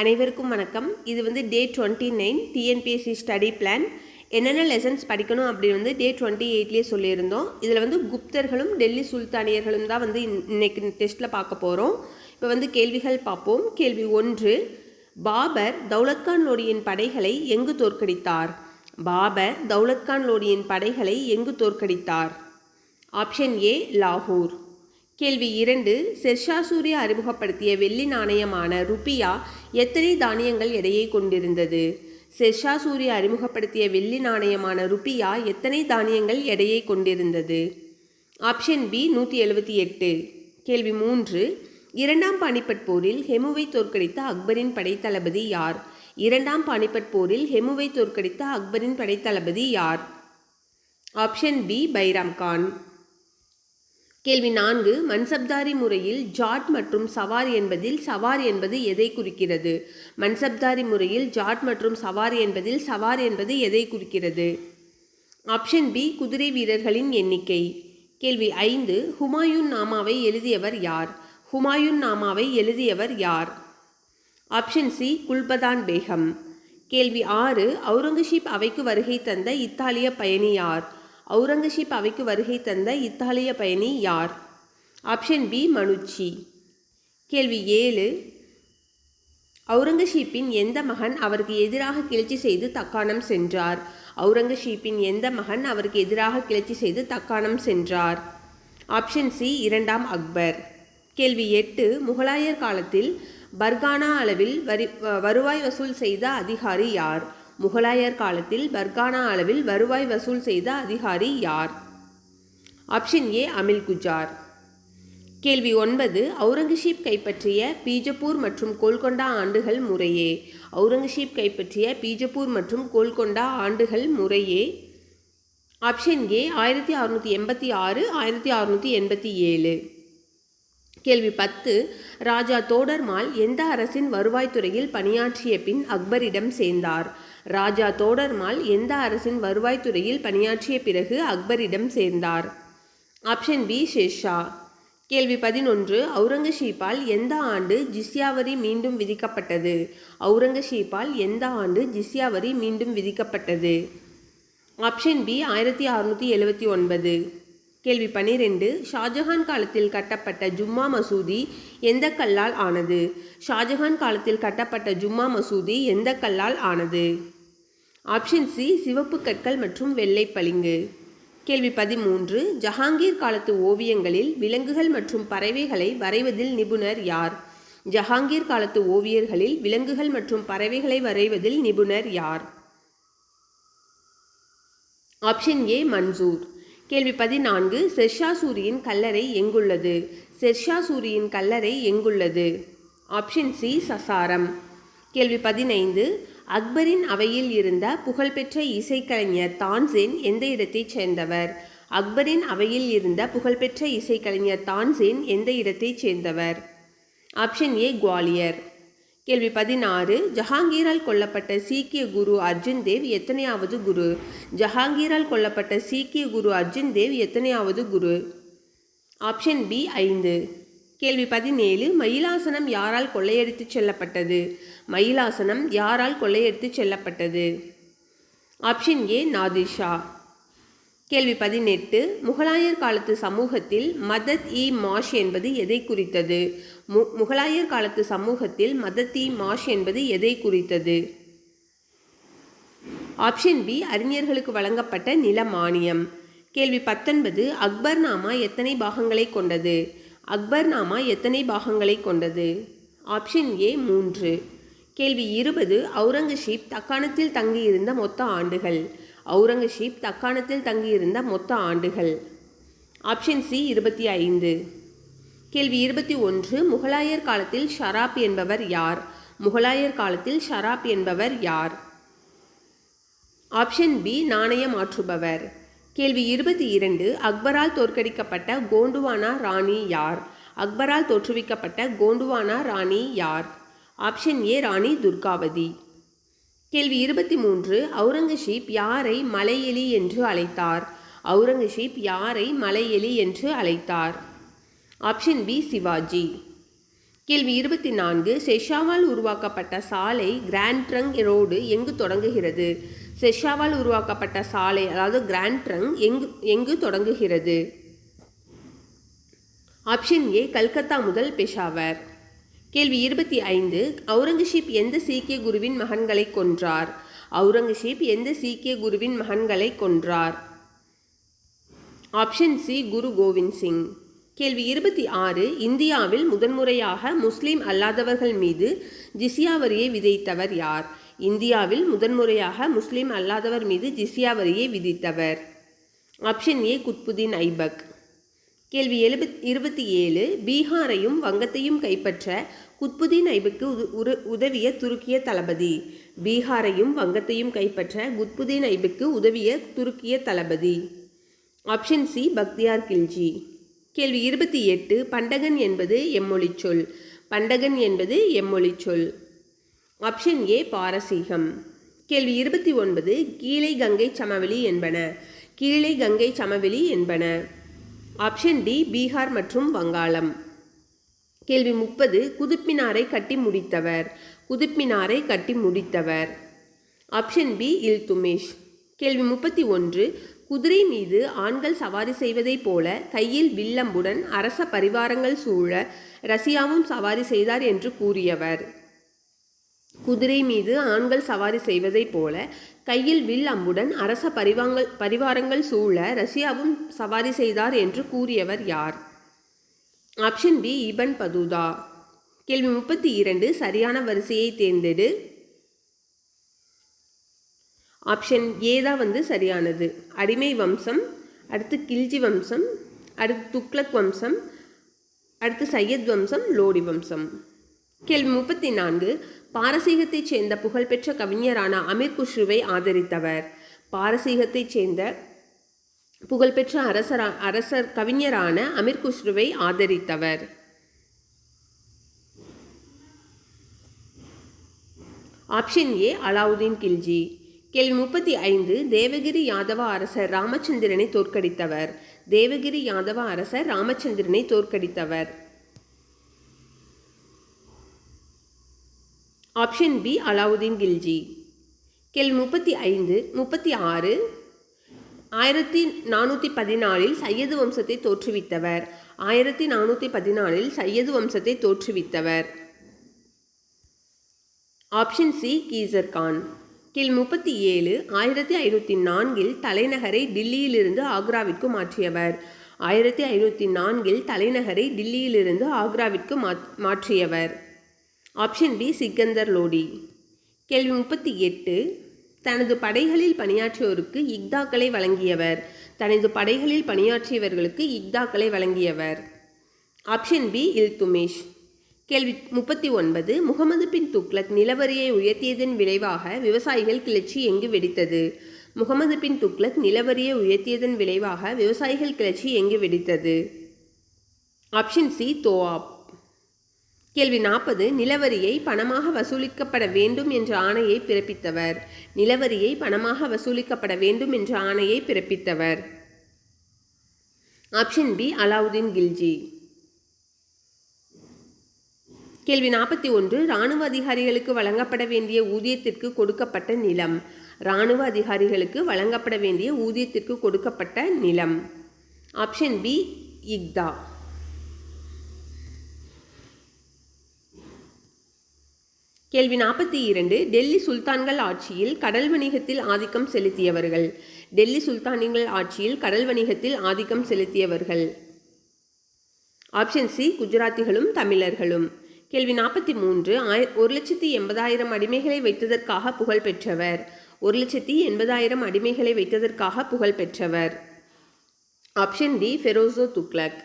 அனைவருக்கும் வணக்கம். இது டே 29 டிஎன்பிஎஸ்சி ஸ்டடி பிளான். என்னென்ன லெசன்ஸ் படிக்கணும் அப்படின்னு டே 28லேயே சொல்லியிருந்தோம். இதில் குப்தர்களும் டெல்லி சுல்தானியர்களும் தான் இன்னைக்கு டெஸ்ட்டில் பார்க்க போகிறோம். இப்போ கேள்விகள் பார்ப்போம். கேள்வி 1, பாபர் தௌலத்கான் லோடியின் படைகளை எங்கு தோற்கடித்தார்? பாபர் தௌலத்கான் லோடியின் படைகளை எங்கு தோற்கடித்தார்? ஆப்ஷன் ஏ, லாகூர். கேள்வி 2, ஷெர்ஷா சூரி அறிமுகப்படுத்திய வெள்ளி நாணயமான ருபியா எத்தனை தானியங்கள் எடையை கொண்டிருந்தது? ஷெர்ஷா சூரி அறிமுகப்படுத்திய வெள்ளி நாணயமான ருபியா எத்தனை தானியங்கள் எடையை கொண்டிருந்தது? Option B, 178. கேள்வி 3, இரண்டாம் பானிபட் போரில் ஹெமுவை தோற்கடித்த அக்பரின் படைத்தளபதி யார்? இரண்டாம் பானிபட் போரில் ஹெமுவை தோற்கடித்த அக்பரின் படைத்தளபதி யார்? Option B, Bairam Khan. கேள்வி 4, மன்சப்தாரி முறையில் ஜாட் மற்றும் சவார் என்பதில் சவார் என்பது எதை குறிக்கிறது? மன்சப்தாரி முறையில் ஜாட் மற்றும் சவார் என்பதில் சவார் என்பது எதை குறிக்கிறது? ஆப்ஷன் பி, குதிரை வீரர்களின் எண்ணிக்கை. கேள்வி 5, ஹுமாயூன் நாமாவை எழுதியவர் யார்? ஹுமாயூன் நாமாவை எழுதியவர் யார்? Option C, Gulbadan Begum. கேள்வி 6, அவுரங்கசீப் அவைக்கு வருகை தந்த இத்தாலிய பயணி யார்? அவுரங்கசீப் அவைக்கு வருகை தந்த இத்தாலிய பயணி யார்? Option B, Manucci. கேள்வி 7, அவுரங்கசீப்பின் எந்த மகன் அவருக்கு எதிராக கிளர்ச்சி செய்து தக்காணம் சென்றார்? அவுரங்கசீப்பின் எந்த மகன் அவருக்கு எதிராக கிளர்ச்சி செய்து தக்காணம் சென்றார்? ஆப்ஷன் சி, இரண்டாம் அக்பர். கேள்வி 8, முகலாயர் காலத்தில் பர்கானா அளவில் வருவாய் வசூல் செய்த அதிகாரி யார்? முகலாயர் காலத்தில் பர்கானா அளவில் வருவாய் வசூல் செய்த அதிகாரி யார்? Option A, amyl Gujar. கேள்வி 9, அவுரங்கசீப் கைப்பற்றிய பீஜப்பூர் மற்றும் கோல்கொண்டா ஆண்டுகள் முறையே? அவுரங்கசீப் கைப்பற்றிய பீஜப்பூர் மற்றும் கோல்கொண்டா ஆண்டுகள் முறையே? Option A, 1686, 1687. கேள்வி 10, ராஜா தோடர்மால் எந்த அரசின் வருவாய்த்துறையில் பணியாற்றிய பின் அக்பரிடம் சேர்ந்தார்? ராஜா தோடர்மால் எந்த அரசின் வருவாய்த்துறையில் பணியாற்றிய பிறகு அக்பரிடம் சேர்ந்தார்? Option B, Sher Shah. கேள்வி 11, அவுரங்கசீப்பால் எந்த ஆண்டு ஜிஸ்யா வரி மீண்டும் விதிக்கப்பட்டது? அவுரங்கசீப்பால் எந்த ஆண்டு ஜிஸ்யா வரி மீண்டும் விதிக்கப்பட்டது? Option B, 1679. கேள்வி 12, ஷாஜஹான் காலத்தில் கட்டப்பட்ட ஜும்மா மசூதி எந்த கல்லால் ஆனது? ஷாஜஹான் காலத்தில் கட்டப்பட்ட ஜும்மா மசூதி எந்த கல்லால் ஆனது? ஆப்ஷன் சி, சிவப்பு கற்கள் மற்றும் வெள்ளை பளிங்கு. கேள்வி 13, ஜஹாங்கீர் காலத்து ஓவியங்களில் விலங்குகள் மற்றும் பறவைகளை வரைவதில் நிபுணர் யார்? ஜஹாங்கீர் காலத்து ஓவியர்களில் விலங்குகள் மற்றும் பறவைகளை வரைவதில் நிபுணர் யார்? Option A, Mansoor. கேள்வி 14, ஷெர்ஷா சூரியின் கல்லறை எங்குள்ளது? ஷெர்ஷா சூரியின் கல்லறை எங்குள்ளது? Option C, Sasaram. கேள்வி 15, அக்பரின் அவையில் இருந்த புகழ்பெற்ற இசைக்கலைஞர் தான்சேன் எந்த இடத்தைச் சேர்ந்தவர்? அக்பரின் அவையில் இருந்த புகழ்பெற்ற இசைக்கலைஞர் தான்சேன் எந்த இடத்தைச் சேர்ந்தவர்? Option A, Gwalior. கேள்வி 16, ஜஹாங்கீரால் கொல்லப்பட்ட சீக்கிய குரு அர்ஜுன் தேவ் எத்தனையாவது குரு? ஜஹாங்கீரால் கொல்லப்பட்ட சீக்கிய குரு அர்ஜுன் தேவ் எத்தனையாவது குரு? Option B, 5. கேள்வி 17, மயிலாசனம் யாரால் கொள்ளையடித்து செல்லப்பட்டது? மயிலாசனம் யாரால் கொள்ளையடித்து செல்லப்பட்டது? Option A, Nadir Shah. கேள்வி 18, முகலாயர் காலத்து சமூகத்தில் மதத்-இ-மாஷ் என்பது எதை குறித்தது? முகலாயர் காலத்து சமூகத்தில் மதத்-இ-மாஷ் என்பது எதை குறித்தது? ஆப்ஷன் பி, அறிஞர்களுக்கு வழங்கப்பட்ட நில மானியம். கேள்வி 19, அக்பர்நாமா எத்தனை பாகங்களை கொண்டது? அக்பர்நாமா எத்தனை பாகங்களை கொண்டது? Option A, 3. கேள்வி 20, அவுரங்கசீப் தக்காணத்தில் தங்கியிருந்த மொத்த ஆண்டுகள்? அவுரங்கசீப் தக்காணத்தில் தங்கியிருந்த மொத்த ஆண்டுகள்? Option C, 25. கேள்வி 21, முகலாயர் காலத்தில் ஷராப் என்பவர் யார்? முகலாயர் காலத்தில் ஷராப் என்பவர் யார்? ஆப்ஷன் பி, நாணய மாற்றுபவர். கேள்வி 22, அக்பரால் தோற்கடிக்கப்பட்ட கோண்டுவானா ராணி யார்? அக்பரால் தோற்றுவிக்கப்பட்ட கோண்டுவானா ராணி யார்? Option A, Rani Durgavati. கேள்வி 23, அவுரங்கசீப் யாரை மலையெலி என்று அழைத்தார்? அவுரங்கசீப் யாரை மலையெலி என்று அழைத்தார்? Option B, Shivaji. கேள்வி 24. ஷெர்ஷாவால் உருவாக்கப்பட்ட சாலை கிராண்ட் ட்ரங்க் ரோடு எங்கு தொடங்குகிறது? ஷெர்ஷாவால் உருவாக்கப்பட்ட சாலை அதாவது கிராண்ட் ட்ரங்க் எங்கு தொடங்குகிறது? ஆப்ஷன் ஏ கல்கத்தா முதல் பெஷாவர். கேள்வி 25. அவுரங்கசீப் எந்த சீக்கிய குருவின் மகன்களை கொன்றார்? அவுரங்கசீப் எந்த சீக்கிய குருவின் மகன்களை கொன்றார்? ஆப்ஷன் சி குரு கோவிந்த் சிங். கேள்வி 26. இந்தியாவில் முதன்முறையாக முஸ்லீம் அல்லாதவர்கள் மீது ஜிஸ்யா வரியை விதித்தவர் யார்? இந்தியாவில் முதன்முறையாக முஸ்லீம் அல்லாதவர் மீது ஜிஸ்யா வரியை விதித்தவர். Option A Qutbuddin Aibak. கேள்வி 27. பீகாரையும் வங்கத்தையும் கைப்பற்ற குத்புதீன் ஐபக்கு உதவிய துருக்கிய தளபதி. பீகாரையும் வங்கத்தையும் கைப்பற்ற குத்புதீன் ஐபக்கு உதவிய துருக்கிய தளபதி. Option C Bakhtiyar Khilji. கேள்வி 28. பண்டகன் என்பது எம்மொழி சொல். பண்டகன் என்பது எம்மொழி சொல். ஆப்ஷன் ஏ பாரசீகம். கேள்வி 29. கீழே கங்கை சமவெளி என்பன. கீழே கங்கை சமவெளி என்பன. ஆப்ஷன் டி பீகார் மற்றும் வங்காளம். கேள்வி 30. குதுப்மினாரை கட்டி முடித்தவர். குதுப்மினாரை கட்டி முடித்தவர். Option B Iltutmish. கேள்வி 31. குதிரை மீது ஆண்கள் சவாரி செய்வதைப் போல கையில் வில்லம்புடன் அரச பரிவாரங்கள் சூழ ரஷ்யாவும் சவாரி செய்தார் என்று கூறியவர். குதிரை மீது ஆண்கள் சவாரி செய்வதைப் போல கையில் வில் அம்புடன் அரச பரிவாரங்கள் சூழ ரஷ்யாவும் சவாரி செய்தார் என்று கூறியவர் யார்? Option B Ibn Battuta. கேள்வி 32. சரியான வரிசையை தேர்ந்தெடு. ஆப்ஷன் ஏ தான் சரியானது. அடிமை வம்சம், அடுத்து கில்ஜி வம்சம், அடுத்து துக்ளக் வம்சம், அடுத்து சையத் வம்சம், லோடி வம்சம். கேள்வி 34. பாரசீகத்தைச் சேர்ந்த புகழ்பெற்ற கவிஞரான அமீர் குஸ்ருவை ஆதரித்தவர். பாரசீகத்தைச் சேர்ந்த புகழ்பெற்ற அரசர் கவிஞரான அமீர் குஸ்ருவை ஆதரித்தவர். Option A Alauddin Khilji. கேள்வி 35. தேவகிரி யாதவ அரசர் ராமச்சந்திரனை தோற்கடித்தவர். தேவகிரி யாதவ அரசர் ராமச்சந்திரனை தோற்கடித்தவர். Option B Alauddin Khilji. கேள்வி 36. 1414 சையது வம்சத்தை தோற்றுவித்தவர். 1414 சையது வம்சத்தை தோற்றுவித்தவர். Option C Khizr Khan. கேள்வி 37. 1504 தலைநகரை டில்லியிலிருந்து ஆக்ராவிற்கு மாற்றியவர். 1504 தலைநகரை டில்லியிலிருந்து ஆக்ராவிற்கு மாற்றியவர். Option B Sikandar Lodi. கேள்வி 38. தனது படைகளில் பணியாற்றியோருக்கு இக்தாக்களை வழங்கியவர். தனது படைகளில் பணியாற்றியவர்களுக்கு இக்தாக்களை வழங்கியவர். Option B Iltutmish. கேள்வி 39. முகமது பின் துக்ளக் நிலவரியை உயர்த்தியதன் விளைவாக விவசாயிகள் கிளர்ச்சி எங்கு வெடித்தது? முகமது பின் துக்ளக் நிலவரியை உயர்த்தியதன் விளைவாக விவசாயிகள் கிளர்ச்சி எங்கு வெடித்தது? Option C Doab. கேள்வி 40. நிலவரியை பணமாக வசூலிக்கப்பட வேண்டும் என்ற ஆணையை பிறப்பித்தவர். நிலவரியை பணமாக வசூலிக்கப்பட வேண்டும் என்ற ஆணையை பிறப்பித்தவர். Option B Alauddin Khilji. கேள்வி 41. இராணுவ அதிகாரிகளுக்கு வழங்கப்பட வேண்டிய ஊதியத்திற்கு கொடுக்கப்பட்ட நிலம். இராணுவ அதிகாரிகளுக்கு வழங்கப்பட வேண்டிய ஊதியத்திற்கு கொடுக்கப்பட்ட நிலம். Option B இக்தா. கேள்வி 42. டெல்லி சுல்தான்கள் ஆட்சியில் கடல் வணிகத்தில் ஆதிக்கம் செலுத்தியவர்கள். டெல்லி சுல்தான்கள் ஆட்சியில் கடல் வணிகத்தில் ஆதிக்கம் செலுத்தியவர்கள். ஆப்ஷன் சி குஜராத்திகளும் தமிழர்களும். கேள்வி 43. 1,80,000 அடிமைகளை வைத்ததற்காக புகழ் பெற்றவர். 1,80,000 அடிமைகளை வைத்ததற்காக புகழ் பெற்றவர். Option D Firoz Tughlaq.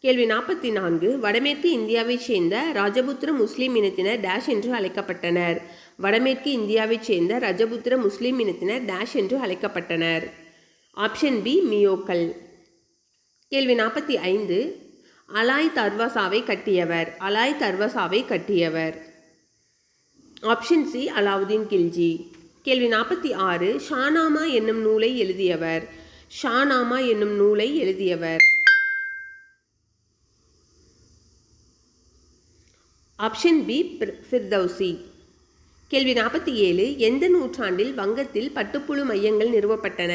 கேள்வி 44. வடமேற்கு இந்தியாவைச் சேர்ந்த ராஜபுத்திர முஸ்லீம் இனத்தினர் டேஷ் என்று அழைக்கப்பட்டனர். வடமேற்கு இந்தியாவைச் சேர்ந்த ரஜபுத்திர முஸ்லீம் இனத்தினர் டேஷ் என்று அழைக்கப்பட்டனர். ஆப்ஷன் பி மியோக்கள். கேள்வி 45. அலாய் தர்வாசாவை கட்டியவர். அலாய் தர்வாசாவை கட்டியவர். Option C Alauddin Khilji. கேள்வி 46. ஷானாமா என்னும் நூலை எழுதியவர். ஷானாமா என்னும் நூலை எழுதியவர். Option B Firdausi. கேள்வி 47. எந்த நூற்றாண்டில் வங்கத்தில் பட்டுப்புழு மையங்கள் நிறுவப்பட்டன?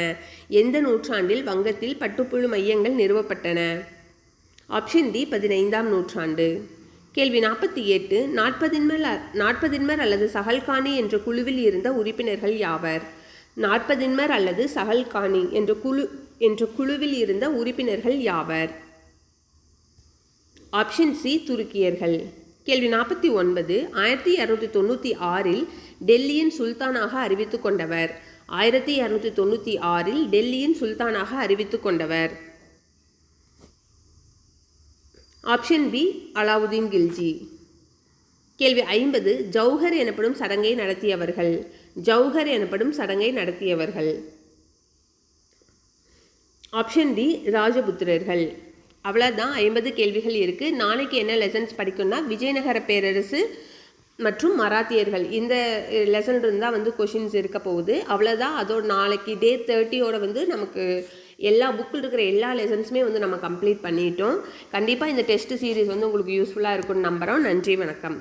எந்த நூற்றாண்டில் வங்கத்தில் பட்டுப்புழு மையங்கள் நிறுவப்பட்டன? ஆப்ஷன் டி 15ஆம் நூற்றாண்டு. கேள்வி 48. நாற்பதின்மர் அல்லது சஹல்கானி என்ற குழுவில் இருந்த உறுப்பினர்கள் யாவர்? நாற்பதின்மர் அல்லது சஹல்கானி என்ற குழுவில் இருந்த உறுப்பினர்கள் யாவர்? ஆப்ஷன் சி துருக்கியர்கள். கேள்வி 49. 1296 டெல்லியின் சுல்தானாக அறிவித்து கொண்டவர்? 1296 டெல்லியின் சுல்தானாக அறிவித்து கொண்டவர்? Option B Alauddin Khilji. கேள்வி 50. ஜௌஹர் எனப்படும் சடங்கை நடத்தியவர்கள்? ஜௌஹர் எனப்படும் சடங்கை நடத்தியவர்கள்? ஆப்ஷன் டி ராஜபுத்திரர்கள். அவ்வளோதான், 50 கேள்விகள் இருக்குது. நாளைக்கு என்ன லெசன்ஸ் படிக்கணும்னா விஜயநகர பேரரசு மற்றும் மராத்தியர்கள் இந்த லெசன் இருந்தால் கொஷின்ஸ் இருக்க போகுது. அவ்வளோதான். அதோட நாளைக்கு டே 30 நமக்கு எல்லா புக்கில் இருக்கிற எல்லா லெசன்ஸுமே நம்ம கம்ப்ளீட் பண்ணிட்டோம். கண்டிப்பாக இந்த டெஸ்ட் சீரீஸ் உங்களுக்கு யூஸ்ஃபுல்லாக இருக்கும்னு நம்புகிறோம். நன்றி, வணக்கம்.